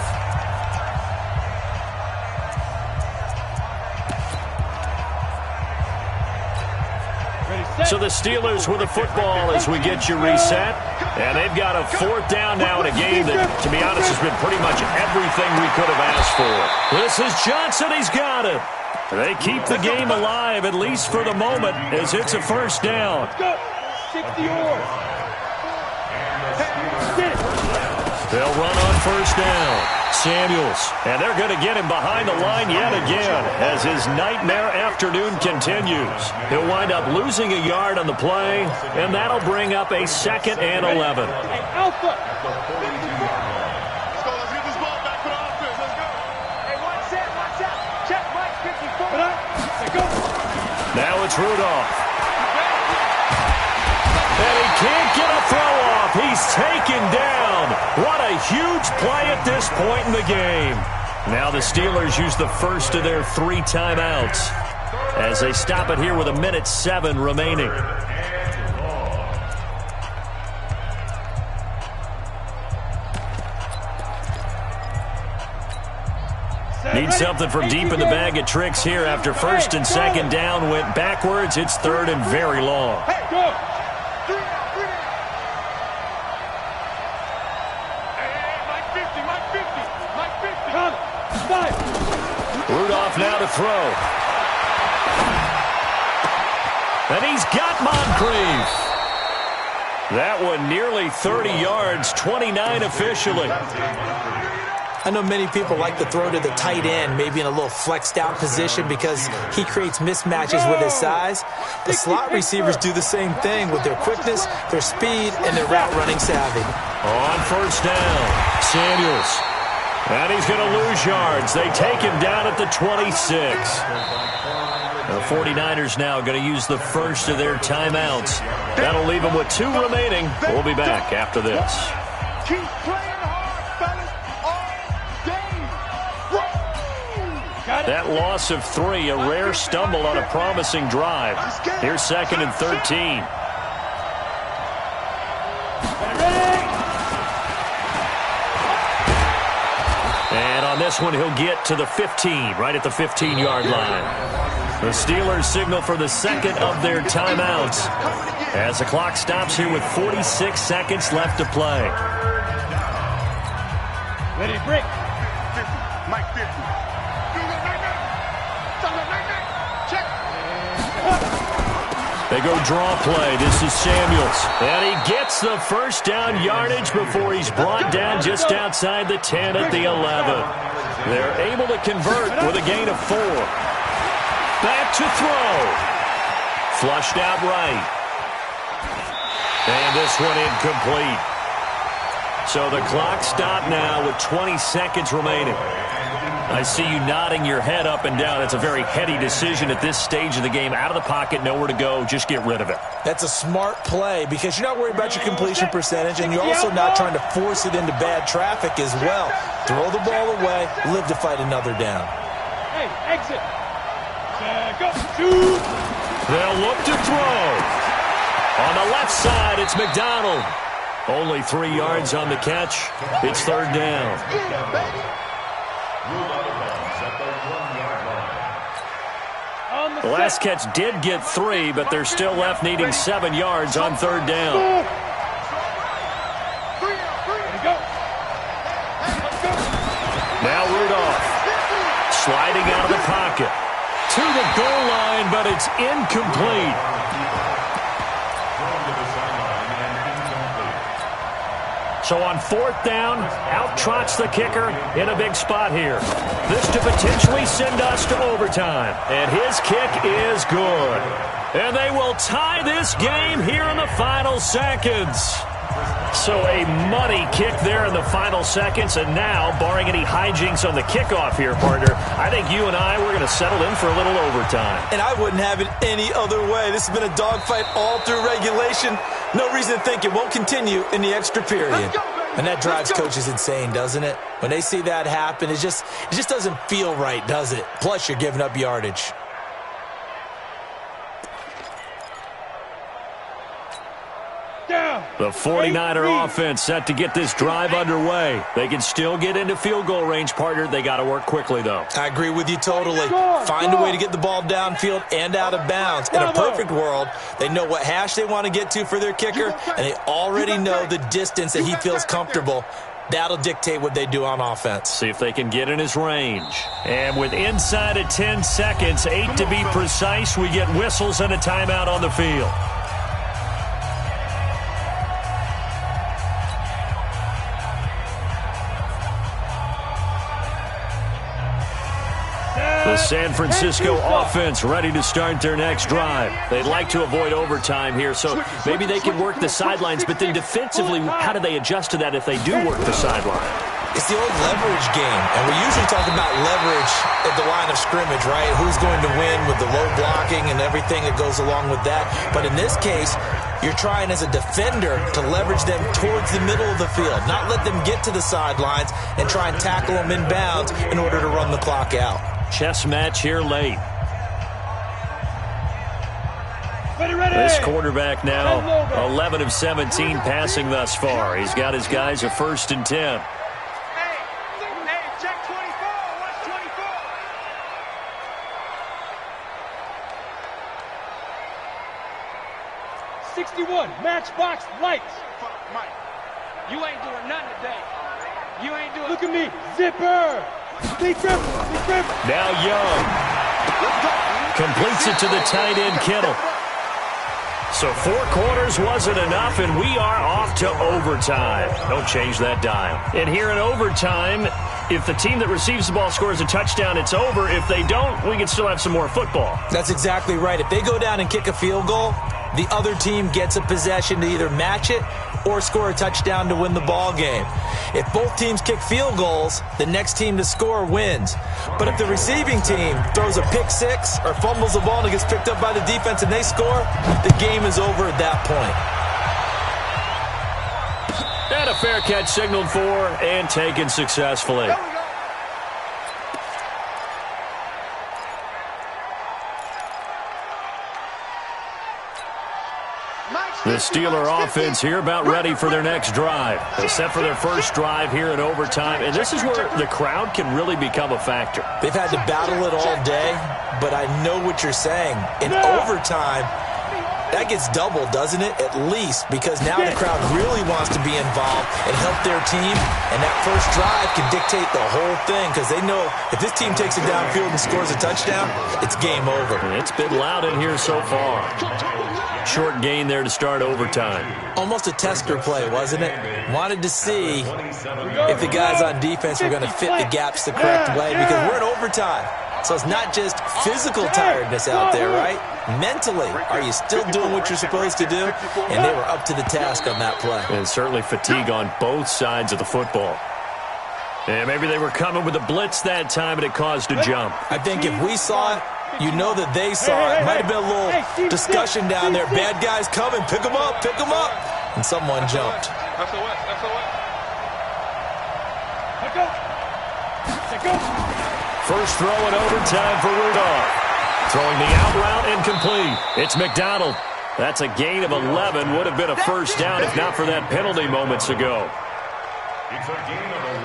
So the Steelers with the football as we get you reset. And they've got a 4th down now in a game that, to be honest, has been pretty much everything we could have asked for. This is Johnson. He's got it. They keep the game alive, at least for the moment, as it's a first down. 60 yards. They'll run on first down. Samuels, and they're going to get him behind the line yet again as his nightmare afternoon continues. He'll wind up losing a yard on the play, and that'll bring up a 2nd and 11. Hey, Alpha. Now it's Rudolph. And he can't get a throw off. He's taken down. What a huge play at this point in the game. Now the Steelers use the first of their 3 timeouts as they stop it here with 1:07 remaining. Need something from deep in the bag of tricks here after first and second down went backwards. It's 3rd and very long. Hey, go. Rudolph now to throw. And he's got Moncrief. That one nearly 30 yards, 29 officially. I know many people like to throw to the tight end, maybe in a little flexed out position because he creates mismatches with his size. The slot receivers do the same thing with their quickness, their speed, and their route running savvy. On first down, Samuels. And he's going to lose yards. They take him down at the 26. The 49ers now going to use the first of their timeouts. That'll leave them with 2 remaining. We'll be back after this. Keep playing hard, fellas. That loss of 3, a rare stumble on a promising drive. Here's 2nd and 13. And on this one, he'll get to the 15, right at the 15-yard line. The Steelers signal for the second of their timeouts as the clock stops here with 46 seconds left to play. Ready, break. Mike 50. They go draw play. This is Samuels. And he gets the first down yardage before he's brought down just outside the 10 at the 11. They're able to convert with a gain of 4. Back to throw. Flushed out right. And this one incomplete. So the clock stopped now with 20 seconds remaining. I see you nodding your head up and down. It's a very heady decision at this stage of the game. Out of the pocket, nowhere to go. Just get rid of it. That's a smart play because you're not worried about your completion percentage, and you're also not trying to force it into bad traffic as well. Throw the ball away, live to fight another down. Hey, exit. Go. Shoot. They'll look to throw. On the left side, it's McDonald. Only 3 yards on the catch. It's 3rd down. The last catch did get 3, but they're still left needing 7 yards on 3rd down. Now Rudolph sliding out of the pocket to the goal line, but it's incomplete. So on 4th down, out trots the kicker in a big spot here. This to potentially send us to overtime. And his kick is good. And they will tie this game here in the final seconds. So a money kick there in the final seconds. And now, barring any hijinks on the kickoff here, partner, I think you and I, we're going to settle in for a little overtime. And I wouldn't have it any other way. This has been a dogfight all through regulation. No reason to think it won't continue in the extra period. And that drives coaches insane, doesn't it? When they see that happen, it just doesn't feel right, does it? Plus, you're giving up yardage. The 49er offense set to get this drive underway. They can still get into field goal range, partner. They got to work quickly, though. I agree with you totally. Find a way to get the ball downfield and out of bounds. In a perfect world, they know what hash they want to get to for their kicker, and they already know the distance that he feels comfortable. That'll dictate what they do on offense. See if they can get in his range. And with inside of 10 seconds, 8 to be precise, we get whistles and a timeout on the field. The San Francisco offense ready to start their next drive. They'd like to avoid overtime here, so maybe they can work the sidelines, but then defensively, how do they adjust to that if they do work the sideline? It's the old leverage game, and we usually talk about leverage at the line of scrimmage, right? Who's going to win with the low blocking and everything that goes along with that. But in this case, you're trying as a defender to leverage them towards the middle of the field, not let them get to the sidelines and try and tackle them inbounds in order to run the clock out. Chess match here late. This quarterback now 11 of 17 passing thus far. He's got his guys a 1st and 10. Hey, check 24. What's 24? 61, matchbox lights. Mike, you ain't doing nothing today. You ain't doing. Look at me, zipper. Now Young completes it to the tight end Kittle. So 4 quarters wasn't enough, and we are off to overtime. Don't change that dial. And here in overtime, if the team that receives the ball scores a touchdown, it's over. If they don't, we can still have some more football. That's exactly right. If they go down and kick a field goal, the other team gets a possession to either match it or score a touchdown to win the ball game. If both teams kick field goals, the next team to score wins. But if the receiving team throws a pick six or fumbles the ball and it gets picked up by the defense and they score, the game is over at that point. And a fair catch signaled for and taken successfully. The Steeler offense here about ready for their next drive. They set for their first drive here in overtime, and this is where the crowd can really become a factor. They've had to battle it all day, but I know what you're saying. In overtime, that gets doubled, doesn't it? At least, because now the crowd really wants to be involved and help their team, and that first drive can dictate the whole thing because they know if this team takes it downfield and scores a touchdown, it's game over. And it's been loud in here so far. Short gain there to start overtime. Almost a tester play, wasn't it? Wanted to see if the guys on defense were going to fit the gaps the correct way because we're in overtime. So it's not just physical tiredness out there, right? Mentally, are you still doing what you're supposed to do? And they were up to the task on that play. And certainly fatigue on both sides of the football. And maybe they were coming with a blitz that time and it caused a jump. I think if we saw it, you know that they saw it. Might have been a little discussion down there. Bad guys coming. Pick them up. Pick them up. And someone jumped. First throw in overtime for Rudolph. Throwing the out route incomplete. It's McDonald. That's a gain of 11. Would have been a first down if not for that penalty moments ago.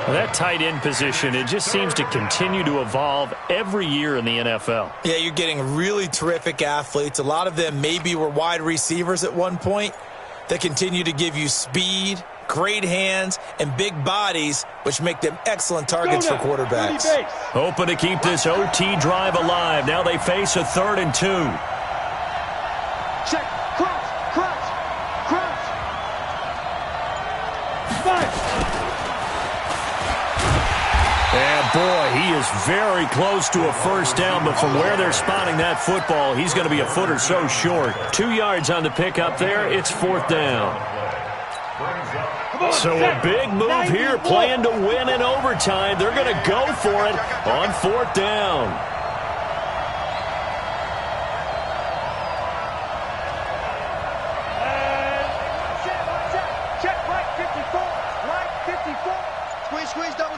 That tight end position, it just seems to continue to evolve every year in the NFL. Yeah, you're getting really terrific athletes. A lot of them maybe were wide receivers at one point. They continue to give you speed, great hands, and big bodies, which make them excellent targets for quarterbacks. Hoping to keep this OT drive alive. Now they face a 3rd and 2. Check. Crouch. Samuels very close to a first down, but from where they're spotting that football, he's going to be a foot or so short. 2 yards on the pickup there. It's 4th down. So a big move here, playing to win in overtime. They're going to go for it on 4th down. Squeeze, double.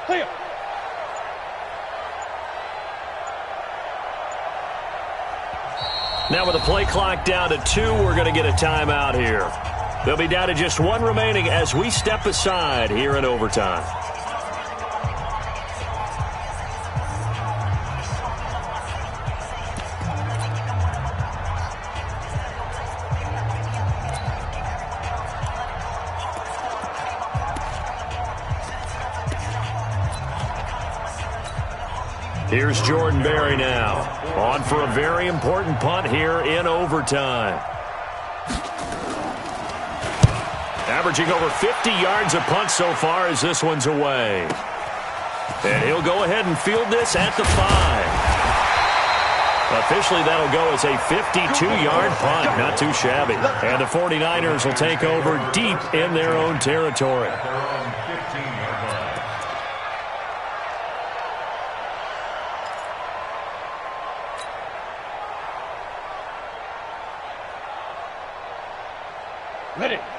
Clear. Now with the play clock down to 2, we're going to get a timeout here. They'll be down to just 1 remaining as we step aside here in overtime. Here's Jordan Berry now, on for a very important punt here in overtime. Averaging over 50 yards a punt so far as this one's away. And he'll go ahead and field this at the 5. Officially, that'll go as a 52-yard punt. Not too shabby. And the 49ers will take over deep in their own territory.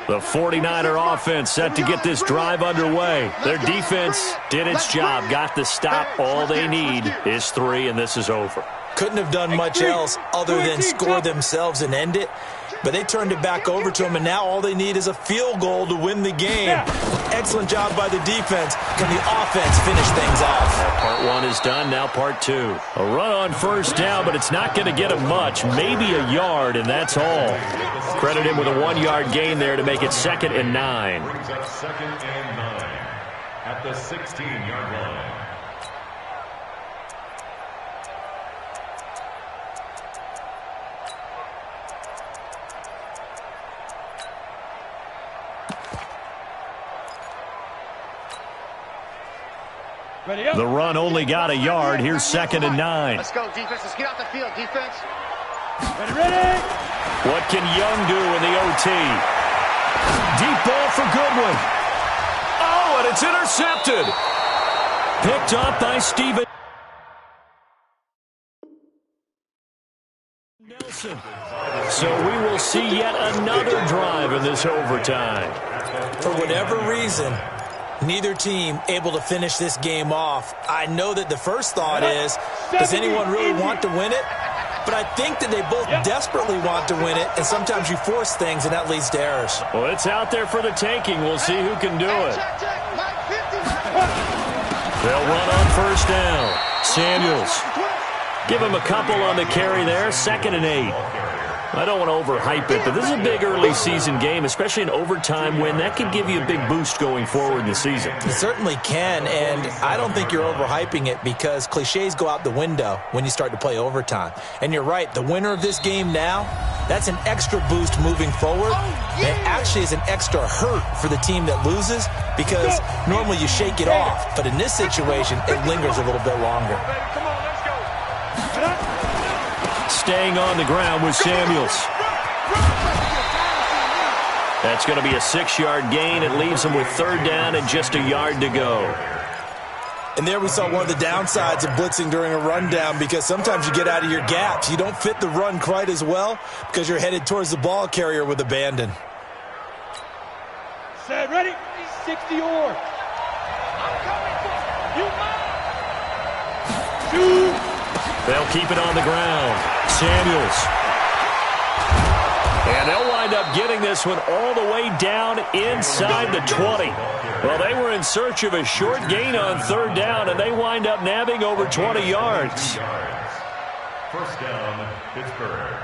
The 49er offense set to get this drive underway. Their defense did its job, got the stop. All they need is 3, and this is over. Couldn't have done much else other than score themselves and end it. But they turned it back over to them, and now all they need is a field goal to win the game. Excellent job by the defense. Can the offense finish things off? Part 1 is done, now part 2. A run on first down, but it's not going to get him much. Maybe a yard, and that's all. Credit him with a 1-yard gain there to make it 2nd and 9. Brings up 2nd and 9 at the 16-yard line. The run only got a yard. Here's 2nd and 9. Let's go, defense. Let's get out the field, defense. Ready? What can Young do in the OT? Deep ball for Goodwin. Oh, and it's intercepted. Picked up by Steven Nelson. So we will see yet another drive in this overtime. For whatever reason, neither team able to finish this game off. I know that the first thought is, does anyone really want to win it? But I think that they both desperately want to win it, and sometimes you force things, and that leads to errors. Well, it's out there for the taking. We'll see who can do it. They'll run on first down. Samuels. Give him a couple on the carry there. 2nd and 8. I don't want to overhype it, but this is a big early season game, especially an overtime win. That could give you a big boost going forward in the season. It certainly can, and I don't think you're overhyping it because cliches go out the window when you start to play overtime. And you're right, the winner of this game now, that's an extra boost moving forward. It actually is an extra hurt for the team that loses because normally you shake it off, but in this situation, it lingers a little bit longer. Staying on the ground with Samuels. That's going to be a 6-yard gain. It leaves him with 3rd down and just a yard to go. And there we saw one of the downsides of blitzing during a rundown because sometimes you get out of your gaps. You don't fit the run quite as well because you're headed towards the ball carrier with abandon. Set, ready? 60 or. Shoot. They'll keep it on the ground. Samuels. And they'll wind up getting this one all the way down inside the 20. Well, they were in search of a short gain on 3rd down, and they wind up nabbing over 20 yards. First down, Pittsburgh.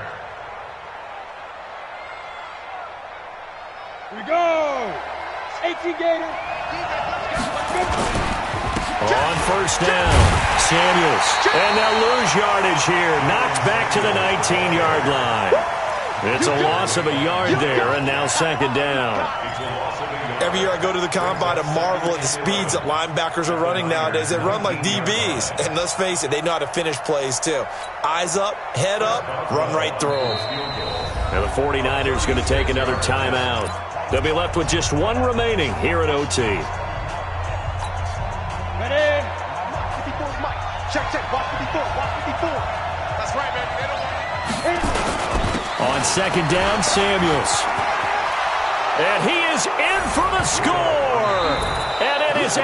Here we go. 18 Gator. On first down, Samuels. And they'll lose yardage here. Knocked back to the 19-yard line. It's a loss of a yard there, and now second down. Every year I go to the combine and marvel at the speeds that linebackers are running nowadays. They run like DBs. And let's face it, they know how to finish plays too. Eyes up, head up, run right through them. And the 49ers going to take another timeout. They'll be left with just one remaining here at OT. Ready? Check, watch 54, watch 54. That's right, baby. They don't want it. On second down, Samuels. And he is in for the score. And it is